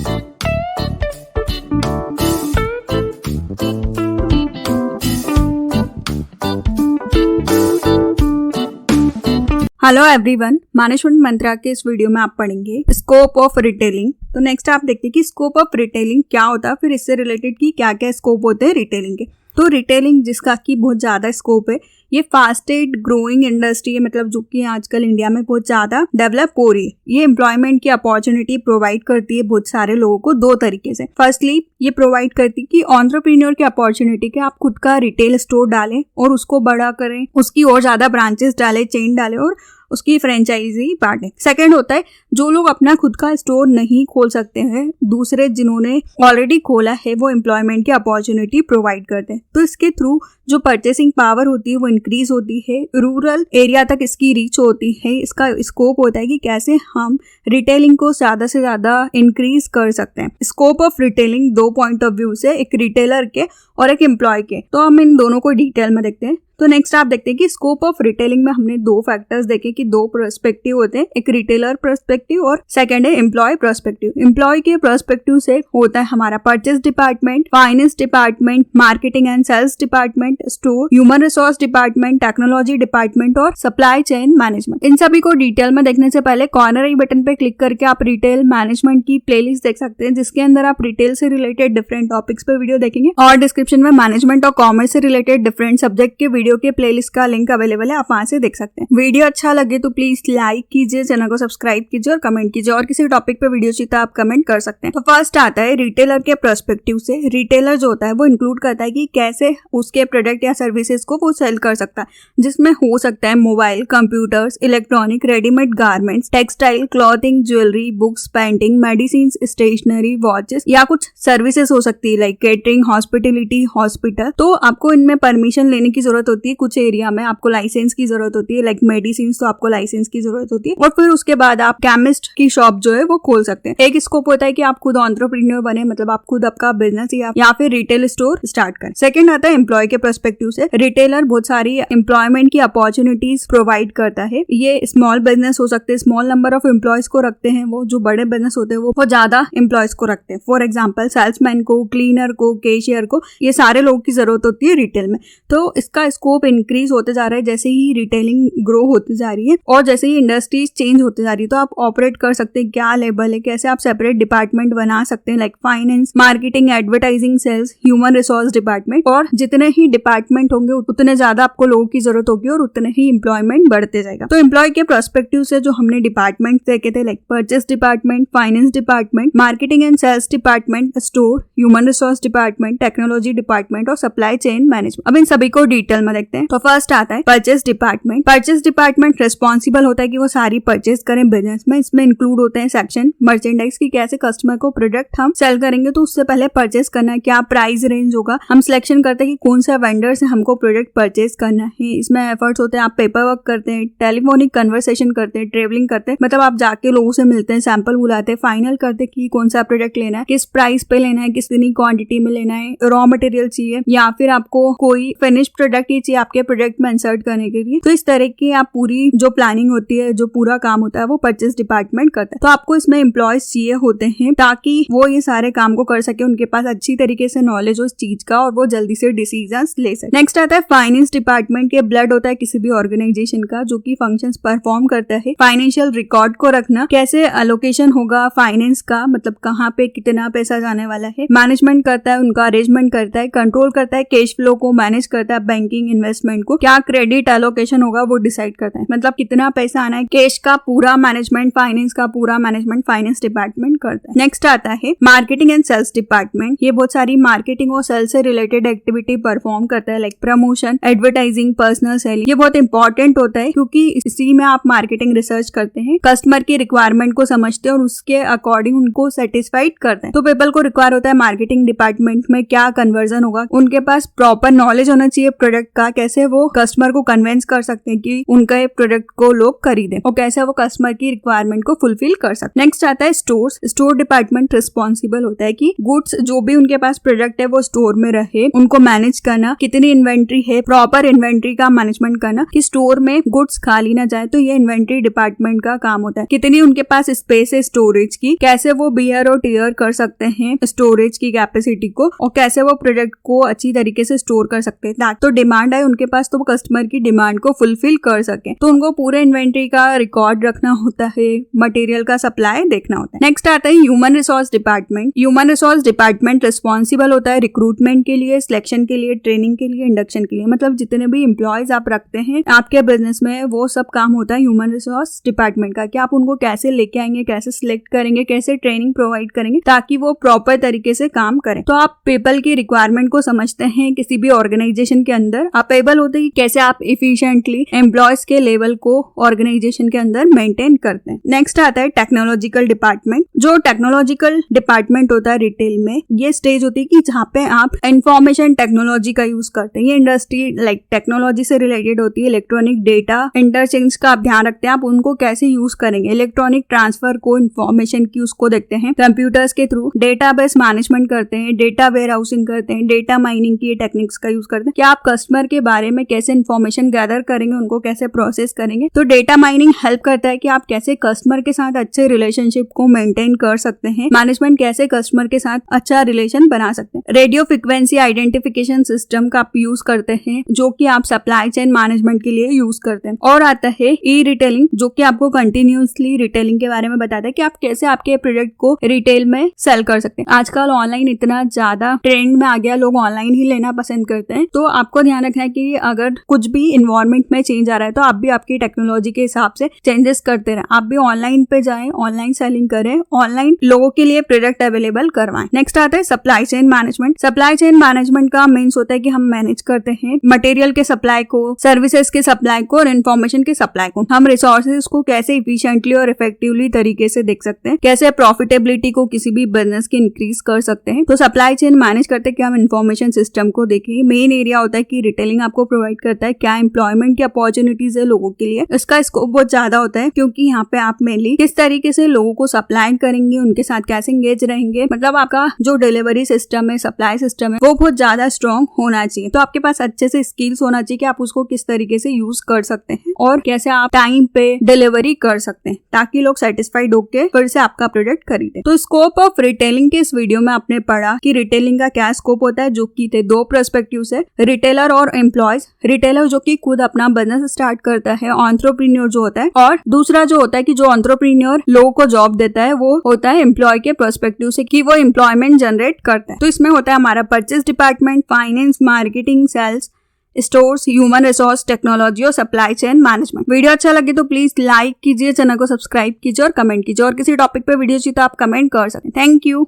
Hello everyone, management मंत्रा के इस video में आप पढ़ेंगे स्कोप ऑफ रिटेलिंग। तो नेक्स्ट आप देखते हैं कि स्कोप ऑफ रिटेलिंग क्या होता है, फिर इससे रिलेटेड की क्या क्या स्कोप होते हैं रिटेलिंग के। तो रिटेलिंग जिसका की बहुत ज़्यादा स्कोप है, ये फास्टेस्ट ग्रोइंग इंडस्ट्री है, मतलब जो कि आजकल इंडिया में बहुत ज़्यादा डेवलप हो रही है। ये एम्प्लॉयमेंट की अपॉर्चुनिटी प्रोवाइड करती है बहुत सारे लोगों को दो तरीके से। फर्स्टली ये प्रोवाइड करती है कि एंटरप्रेन्योर की अपॉर्चुनिटी कि आप खुद का रिटेल स्टोर डालें और उसको बड़ा करें, उसकी और ज़्यादा ब्रांचेस डालें, चेन डालें और उसकी फ्रेंचाइजी बांटें। सेकंड होता है जो लोग अपना खुद का स्टोर नहीं खोल सकते हैं, दूसरे जिन्होंने ऑलरेडी खोला है वो एम्प्लॉयमेंट की अपॉर्चुनिटी प्रोवाइड करते हैं। तो इसके थ्रू जो परचेसिंग पावर होती है वो इंक्रीज होती है, रूरल एरिया तक इसकी रीच होती है। इसका स्कोप होता है कि कैसे हम रिटेलिंग को ज़्यादा से ज़्यादा इंक्रीज कर सकते हैं। स्कोप ऑफ रिटेलिंग दो पॉइंट ऑफ व्यू से, एक रिटेलर के और एक एम्प्लॉय के। तो हम इन दोनों को डिटेल में देखते हैं। तो नेक्स्ट आप देखते हैं कि स्कोप ऑफ रिटेलिंग में हमने दो फैक्टर्स देखे कि दो पर्सपेक्टिव होते हैं, एक रिटेलर पर्सपेक्टिव और सेकंड है एम्प्लॉय पर्सपेक्टिव। एम्प्लॉय के पर्सपेक्टिव से होता है हमारा purchase department, finance department, marketing and sales department, store, human resource department, technology department और सप्लाई चेन मैनेजमेंट। इन सभी को डिटेल में देखने से पहले कॉर्नर आई बटन पे क्लिक करके आप रिटेल मैनेजमेंट की प्लेलिस्ट देख सकते हैं, जिसके अंदर आप रिटेल से रिलेटेड डिफरेंट टॉपिक्स पे वीडियो देखेंगे और डिस्क्रिप्शन में मैनेजमेंट और कॉमर्स से रिलेटेड डिफरेंट सब्जेक्ट के वीडियो के प्लेलिस्ट का लिंक अवेलेबल है, आप वहां से देख सकते हैं। वीडियो अच्छा लगे तो प्लीज लाइक कीजिए, चैनल को सब्सक्राइब कीजिए और कमेंट कीजिए, और किसी टॉपिक पे वीडियो चाहिए तो आप कमेंट कर सकते हैं। तो फर्स्ट आता है रिटेलर के पर्सपेक्टिव से। रिटेलर जो होता है वो इंक्लूड करता है कि कैसे उसके प्रोडक्ट या सर्विसेज को वो सेल कर सकता है, जिसमें हो सकता है mobile, computers, electronic, readymade garments, textile, clothing, jewellery, books, painting, medicine, stationery, watches या कुछ सर्विसेज हो सकती है लाइक केटरिंग, हॉस्पिटलिटी, हॉस्पिटल। तो आपको इनमें परमिशन लेने की जरूरत होती है, कुछ एरिया में आपको लाइसेंस की जरूरत होती है, लाइक मेडिसिन तो आपको लाइसेंस की जरूरत होती है। और फिर उसके बाद आप केमिस्ट की शॉप जो है वो खोल सकते हैं। एक स्कोप होता है कि आप खुद एंटरप्रेन्योर बने, मतलब आप खुद आपका बिजनेस या फिर रिटेल स्टोर स्टार्ट करें। सेकंड आता है एम्प्लॉय के पर्सपेक्टिव से। रिटेलर बहुत सारी एम्प्लॉयमेंट की अपॉर्चुनिटीज प्रोवाइड करता है। ये स्मॉल बिजनेस हो सकते हैं, स्मॉल नंबर ऑफ एम्प्लॉयज को रखते हैं, वो जो बड़े बिजनेस होते हैं वो ज्यादा एम्प्लॉयज को रखते हैं। फॉर एग्जाम्पल सेल्समैन को, क्लीनर को, कैशियर को, ये सारे लोगों की जरूरत होती है रिटेल में। तो इसका स्कोप इंक्रीज होते जा रहा है जैसे ही रिटेलिंग ग्रो होती जा रही है और जैसे ही इंडस्ट्रीज चेंज होती जा रही है। तो आप ऑपरेट कर सकते हैं क्या लेवल है, कैसे आप सेपरेट डिपार्टमेंट बना सकते हैं like finance, marketing, advertising, sales, human resource department. और जितने ही डिपार्टमेंट होंगे उतने ज्यादा आपको लोगों की जरूरत होगी और उतने ही एम्प्लॉयमेंट बढ़ते जाएगा। तो एम्प्लॉय के पर्सपेक्टिव से जो हमने डिपार्टमेंट देखे थे like purchase department, finance department, marketing and sales department, store, human resource department, technology department और सप्लाई चेन मैनेजमेंट। अब इन सभी को डिटेल में देखते हैं। तो फर्स्ट आता है purchase department. Purchase department responsible होता है कि वो सारी परचेस करें बिजनेस में। इसमें इंक्लूड होते हैं सेक्शन मर्चेंडाइज की, कैसे कस्टमर को प्रोडक्ट हम सेल करेंगे तो उससे पहले परचेस करना है, क्या प्राइस रेंज होगा, हम सिलेक्शन करते हैं कि कौन सा वेंडर से हमको प्रोडक्ट परचेस करना है। इसमें एफर्ट्स होते हैं, आप पेपर वर्क करते हैं, टेलीफोनिक कन्वर्सेशन करते हैं, ट्रेवलिंग करते हैं, मतलब आप जाके लोगों से मिलते हैं, सैंपल बुलाते हैं, फाइनल करते हैं कि कौन सा प्रोडक्ट लेना है, किस प्राइस पे लेना है, कितनी क्वांटिटी में लेना है, रॉ मटेरियल चाहिए या फिर आपको कोई फिनिश प्रोडक्ट ही चाहिए आपके प्रोडक्ट में इंसर्ट करने के लिए। तो इस तरह की आप पूरी जो प्लानिंग होती है, जो पूरा काम होता है वो परचेस डिपार्टमेंट करता है। तो आपको इसमें एम्प्लॉयज चाहिए होते हैं ताकि वो ये सारे काम को कर सके, उनके पास अच्छी तरीके से नॉलेज हो इस चीज का और वो जल्दी से डिसीजंस ले सके। नेक्स्ट आता है फाइनेंस डिपार्टमेंट के ब्लड होता है किसी भी ऑर्गेनाइजेशन का जो कि फंक्शंस परफॉर्म करता है। फाइनेंशियल रिकॉर्ड को रखना, कैसे अलोकेशन होगा फाइनेंस का, मतलब कहाँ पे कितना पैसा जाने वाला है, मैनेजमेंट करता है, उनका अरेंजमेंट करता है, कंट्रोल करता है, कैश फ्लो को मैनेज करता है, बैंकिंग इन्वेस्टमेंट को, क्या क्रेडिट एलोकेशन होगा वो डिसाइड करता है, मतलब कितना पैसा आना है, कैश का पूरा मैनेजमेंट, फाइनेंस का पूरा मैनेजमेंट फाइनेंस डिपार्टमेंट करता है। नेक्स्ट आता है मार्केटिंग एंड सेल्स डिपार्टमेंट। ये बहुत सारी मार्केटिंग और सेल्स से रिलेटेड एक्टिविटी परफॉर्म करता है like promotion, advertising, personal selling. ये बहुत इंपॉर्टेंट होता है क्योंकि इसी में आप मार्केटिंग रिसर्च करते हैं, कस्टमर की रिक्वायरमेंट को समझते हैं और उसके अकॉर्डिंग उनको सेटिस्फाइड करते हैं। तो पीपल को रिक्वायर होता है मार्केटिंग डिपार्टमेंट में क्या कन्वर्जन होगा, उनके पास प्रॉपर नॉलेज होना चाहिए प्रोडक्ट का, का कैसे वो कस्टमर को कन्विंस कर सकते हैं कि उनका प्रोडक्ट को लोग खरीदें और कैसे वो कस्टमर की रिक्वायरमेंट को फुलफिल कर सकते हैं। नेक्स्ट आता है स्टोर्स। स्टोर डिपार्टमेंट रिस्पॉन्सिबल होता है कि गुड्स जो भी उनके पास प्रोडक्ट है वो स्टोर में रहे, उनको मैनेज करना, कितनी इन्वेंट्री है, प्रॉपर इन्वेंट्री का मैनेजमेंट करना कि स्टोर में गुड्स खाली ना जाए, तो ये इन्वेंट्री डिपार्टमेंट का काम होता है। कितनी उनके पास स्पेस है स्टोरेज की, कैसे वो बियर और टीयर कर सकते हैं स्टोरेज की कैपेसिटी को, और कैसे वो प्रोडक्ट को अच्छी तरीके से स्टोर कर सकते हैं ताकि तो डिमांड है उनके पास तो वो कस्टमर की डिमांड को फुलफिल कर सके। तो उनको पूरे इन्वेंट्री का रिकॉर्ड रखना होता है, मटेरियल का सप्लाई देखना होता है। नेक्स्ट आता है human resource department. Human resource department responsible होता है रिक्रूटमेंट के लिए, सिलेक्शन के लिए, ट्रेनिंग के लिए, इंडक्शन के लिए, मतलब जितने भी एम्प्लॉयज आप रखते हैं आपके बिजनेस में वो सब काम होता है ह्यूमन रिसोर्स डिपार्टमेंट का कि आप उनको कैसे लेके आएंगे, कैसे सिलेक्ट करेंगे, कैसे ट्रेनिंग प्रोवाइड करेंगे ताकि वो प्रॉपर तरीके से काम करें। तो आप पीपल की रिक्वायरमेंट को समझते हैं किसी भी ऑर्गेनाइजेशन के अंदर, आप एबल होते हैं कि कैसे आप इफिशिएंटली एम्प्लॉयज के लेवल को ऑर्गेनाइजेशन के अंदर मेंटेन करते हैं। नेक्स्ट आता है टेक्नोलॉजिकल डिपार्टमेंट। जो टेक्नोलॉजिकल डिपार्टमेंट होता है रिटेल में, ये स्टेज होती है कि जहाँ पे आप इंफॉर्मेशन टेक्नोलॉजी का यूज करते हैं। ये इंडस्ट्री लाइक टेक्नोलॉजी से रिलेटेड होती है। इलेक्ट्रॉनिक डेटा इंटरचेंज का आप ध्यान रखते हैं, आप उनको कैसे यूज करेंगे, इलेक्ट्रॉनिक ट्रांसफर को, इंफॉर्मेशन की उसको देखते हैं। कंप्यूटर्स के थ्रू डेटाबेस मैनेजमेंट करते हैं, डेटा वेयर हाउसिंग करते हैं, डेटा माइनिंग की टेक्निक्स का यूज करते हैं कि आप कस्टमर के बारे में कैसे इंफॉर्मेशन गैदर करेंगे, उनको कैसे प्रोसेस करेंगे। तो डेटा माइनिंग हेल्प करता है कि आप कैसे कस्टमर के साथ अच्छे रिलेशनशिप को मेंटेन कर सकते हैं, मैनेजमेंट कैसे कस्टमर के साथ अच्छा रिलेशन बना सकते हैं। रेडियो फ्रिक्वेंसी आइडेंटिफिकेशन सिस्टम का आप यूज करते हैं जो कि आप सप्लाई चेन मैनेजमेंट के लिए यूज करते हैं। और आता है ई रिटेलिंग जो कि आपको कंटिन्यूसली रिटेलिंग के बारे में बताता है कि आप कैसे आपके प्रोडक्ट को रिटेल में सेल कर सकते हैं। आजकल ऑनलाइन इतना ज्यादा ट्रेंड में आ गया, लोग ऑनलाइन ही लेना पसंद करते हैं। तो आपको ध्यान रखना है कि अगर कुछ भी इन्वायरमेंट में चेंज आ रहा है तो आप भी आपकी टेक्नोलॉजी के हिसाब से चेंजेस करते रहें। आप भी ऑनलाइन पे जाएं, ऑनलाइन सेलिंग करें, ऑनलाइन लोगों के लिए प्रोडक्ट अवेलेबल करवाएं। नेक्स्ट आता है supply chain management. Supply chain management का मीन्स होता है कि हम मैनेज करते हैं मटेरियल के सप्लाई को, सर्विसेज के सप्लाई को और इन्फॉर्मेशन के सप्लाई को। हम रिसोर्सेज को कैसे इफिशिएंटली और इफेक्टिवली तरीके से देख सकते हैं, कैसे प्रॉफिटेबिलिटी को किसी भी बिजनेस की इंक्रीज कर सकते हैं। तो सप्लाई चेन मैनेज करते हैं कि हम इन्फॉर्मेशन सिस्टम को देखें। मेन एरिया होता है कि रिटेलिंग आपको प्रोवाइड करता है क्या एम्प्लॉयमेंट की अपॉर्चुनिटीज है लोगों के लिए। इसका स्कोप बहुत ज्यादा होता है क्योंकि यहाँ पे आप मेनली किस तरीके से लोगों को सप्लाई करेंगे, उनके साथ कैसे एंगेज रहेंगे, मतलब आपका जो डिलीवरी सिस्टम है, सप्लाई सिस्टम है, वो बहुत ज्यादा स्ट्रॉन्ग होना चाहिए। तो आपके पास अच्छे से स्किल्स होना चाहिए कि आप उसको किस तरीके से यूज कर सकते हैं और कैसे आप टाइम पे डिलीवरी कर सकते हैं ताकि लोग सेटिस्फाइड होकर फिर से आपका प्रोडक्ट खरीदे। तो स्कोप ऑफ रिटेलिंग के इस वीडियो में आपने पढ़ा कि रिटेलिंग का क्या स्कोप होता है, जो कि थे दो पर्सपेक्टिव है, रिटेलर और एम्प्लॉयज। रिटेलर जो कि खुद अपना बिजनेस स्टार्ट करता है, एंटरप्रेन्योर जो होता है, और दूसरा जो होता है कि जो एंटरप्रेन्योर लोगों को जॉब देता है वो होता है एम्प्लॉय के पर्सपेक्टिव से कि वो एम्प्लॉयमेंट जनरेट करता है। तो इसमें होता है हमारा purchase department, finance, marketing, sales, stores, human resource, technology और सप्लाई चेन मैनेजमेंट। वीडियो अच्छा लगे तो प्लीज लाइक कीजिए, चैनल को सब्सक्राइब कीजिए और कमेंट कीजिए। और किसी टॉपिक पे वीडियो चाहिए तो आप कमेंट कर सकते हैं। Thank you.